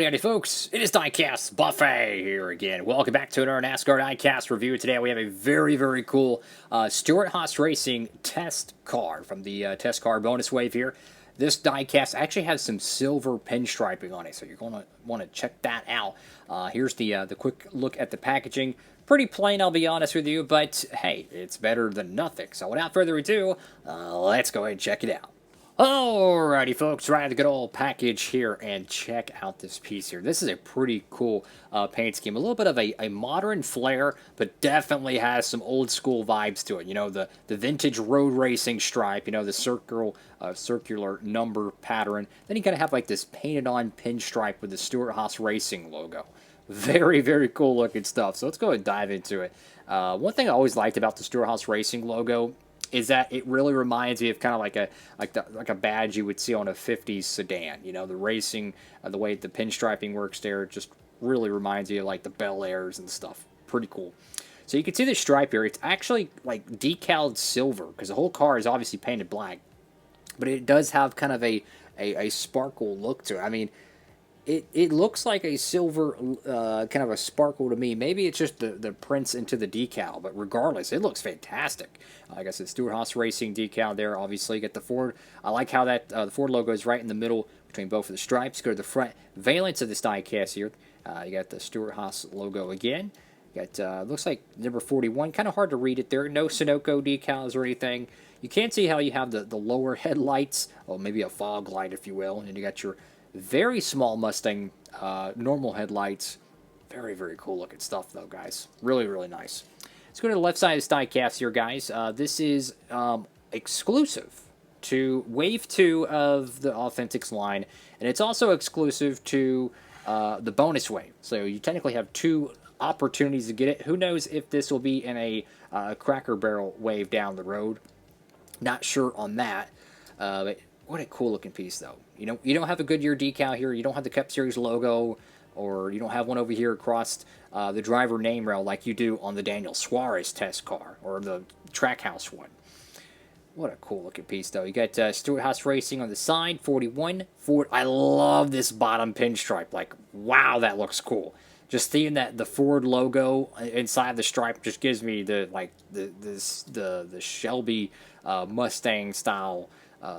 Howdy folks, it is Diecastbuffet here again. Welcome back to another NASCAR Diecast review. Today we have a very cool Stewart-Haas Racing test car from the test car bonus wave here. This diecast actually has some silver pinstriping on it, so you're going to want to check that out. Here's the quick look at the packaging. Pretty plain, I'll be honest with you, but hey, it's better than nothing. So without further ado, let's go ahead and check it out. Alrighty folks, right, the good old package here, and check out this piece here. This is a pretty cool paint scheme. A little bit of a modern flair, but definitely has some old school vibes to it. You know, the vintage road racing stripe, you know, the circular number pattern. Then you kind of have like this painted on pinstripe with the Stewart-Haas Racing logo. Very cool looking stuff. So let's go ahead and dive into it. One thing I always liked about the Stewart-Haas Racing logo is that it really reminds me of kind of like a badge you would see on a 50s sedan. You know, the racing, the way the pinstriping works there, just really reminds you of like the Bel Airs and stuff. Pretty cool. So you can see the stripe here. It's actually like decaled silver because the whole car is obviously painted black, but it does have kind of a sparkle look to it. I mean, it looks like a silver kind of a sparkle to me. Maybe it's just the prints into the decal, but regardless, it looks fantastic. Like I said, Stewart-Haas Racing decal there. Obviously, you get the Ford. I like how that the Ford logo is right in the middle between both of the stripes. Go to the front valence of this diecast here. You got the Stewart-Haas logo again. You got looks like number 41. Kind of hard to read it there. No Sunoco decals or anything. You can't see how you have the lower headlights, or maybe a fog light, if you will, and then you got your very small Mustang normal headlights. Very cool looking stuff though, guys. Really nice. Let's go to the left side of this diecast here, guys. This is exclusive to Wave 2 of the Authentics line, and it's also exclusive to the bonus wave. So you technically have two opportunities to get it. Who knows if this will be in a Cracker Barrel wave down the road. Not sure on that. But what a cool looking piece though. You know, you don't have a Goodyear decal here. You don't have the Cup Series logo, or you don't have one over here across the driver name rail like you do on the Daniel Suarez test car or the Trackhouse one. What a cool looking piece though. You got Stewart-Haas Racing on the side, 41 Ford. I love this bottom pinstripe. Like, wow, that looks cool. Just seeing that the Ford logo inside the stripe just gives me the Shelby Mustang style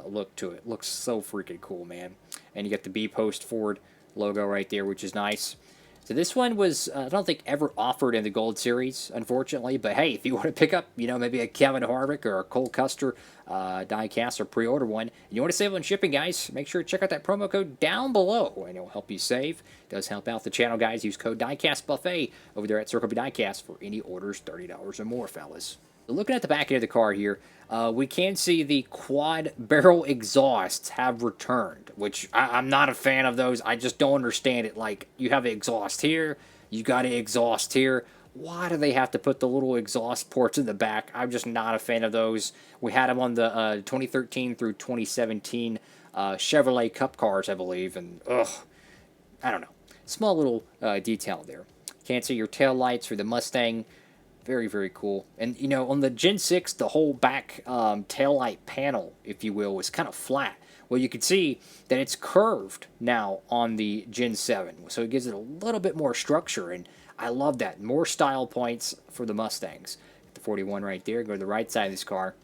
look to it. Looks so freaking cool, man. And you get the B Post Ford logo right there, which is nice. So this one was, I don't think, ever offered in the Gold Series, unfortunately. But hey, if you want to pick up, you know, maybe a Kevin Harvick or a Cole Custer diecast or pre-order one, and you want to save on shipping, guys, make sure to check out that promo code down below, and it will help you save. It does help out the channel, guys. Use code DIECASTBUFFET over there at Circle B Diecast for any orders $30 or more, fellas. Looking at the back end of the car here, we can see the quad barrel exhausts have returned, which I'm not a fan of those. I just don't understand it. Like, you have an exhaust here, you got an exhaust here. Why do they have to put the little exhaust ports in the back? I'm just not a fan of those. We had them on the 2013 through 2017 Chevrolet Cup cars, I believe, and I don't know. Small little detail there. Can't see your tail lights for the Mustang. Very cool. And, you know, on the Gen 6, the whole back taillight panel, if you will, was kind of flat. Well, you can see that it's curved now on the Gen 7. So it gives it a little bit more structure, and I love that. More style points for the Mustangs. The 41 right there. Go to the right side of this car.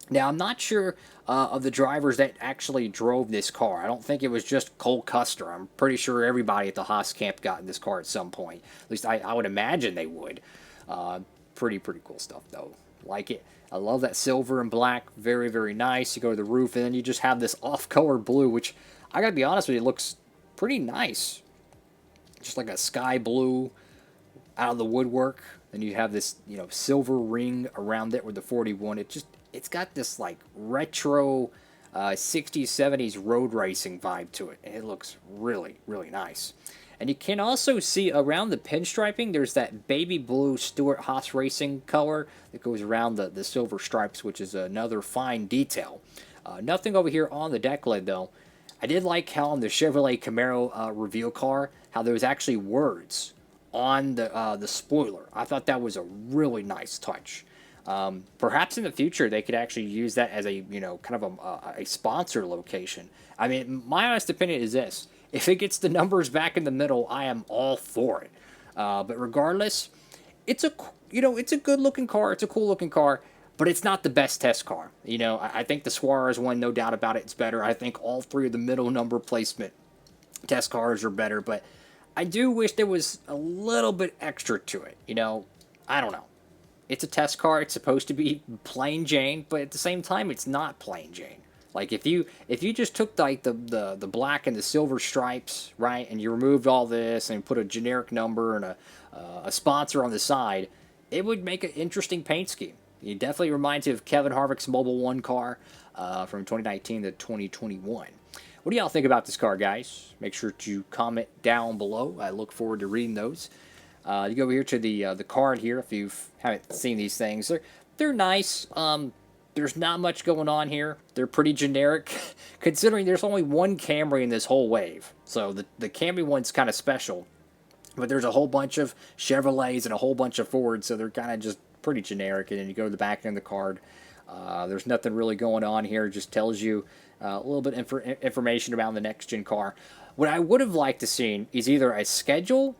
Now, I'm not sure of the drivers that actually drove this car. I don't think it was just Cole Custer. I'm pretty sure everybody at the Haas camp got in this car at some point. At least I would imagine they would. Pretty cool stuff though. Like it. I love that silver and black. Very nice. You go to the roof and then you just have this off-color blue, which I gotta be honest with you, it looks pretty nice. Just like a sky blue out of the woodwork. Then you have this, you know, silver ring around it with the 41. It's got this like retro 60s, 70s road racing vibe to it. And it looks really nice. And you can also see around the pinstriping, there's that baby blue Stewart-Haas Racing color that goes around the silver stripes, which is another fine detail. Nothing over here on the deck lid, though. I did like how on the Chevrolet Camaro reveal car, how there was actually words on the spoiler. I thought that was a really nice touch. Perhaps in the future they could actually use that as a, you know, kind of a sponsor location. I mean, my honest opinion is this. If it gets the numbers back in the middle, I am all for it. But regardless, it's a it's a good looking car. It's a cool looking car, but it's not the best test car. I think the Suarez one, no doubt about it, it's better. I think all three of the middle number placement test cars are better, but I do wish there was a little bit extra to it. I don't know. It's a test car. It's supposed to be plain Jane, but at the same time, it's not plain Jane. Like if you just took like the black and the silver stripes, right, and you removed all this and put a generic number and a sponsor on the side, it would make an interesting paint scheme. It definitely reminds you of Kevin Harvick's Mobile One car from 2019 to 2021. What do y'all think about this car, guys? Make sure to comment down below. I look forward to reading those. You go over here to the card here. If you haven't seen these things, they're nice. There's not much going on here. They're pretty generic, considering there's only one Camry in this whole wave. So the Camry one's kind of special, but there's a whole bunch of Chevrolets and a whole bunch of Fords, so they're kind of just pretty generic. And then you go to the back end of the card. There's nothing really going on here. It just tells you a little bit information about the next-gen car. What I would have liked to seen is either a schedule,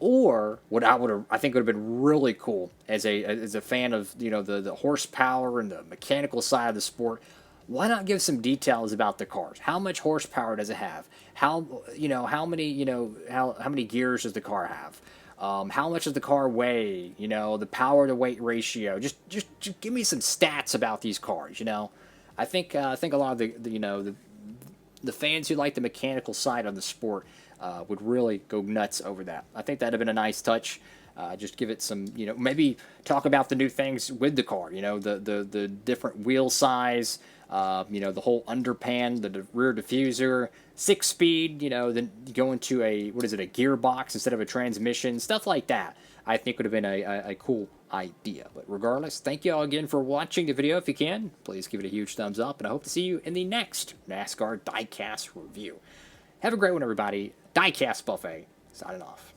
or what I think would have been really cool as a fan of the horsepower and the mechanical side of the sport. Why not give some details about the cars? How much horsepower does it have? How many gears does the car have? How much does the car weigh? The power to weight ratio. Just give me some stats about these cars. I think a lot of the fans who like the mechanical side of the sport would really go nuts over that. I think that'd have been a nice touch. Just give it some, maybe talk about the new things with the car. The different wheel size. The whole underpan, the rear diffuser, 6-speed. Then go into a gearbox instead of a transmission. Stuff like that. I think would have been a cool idea. But regardless, thank you all again for watching the video. If you can, please give it a huge thumbs up, and I hope to see you in the next NASCAR Diecast review. Have a great one, everybody. Diecastbuffet signing off.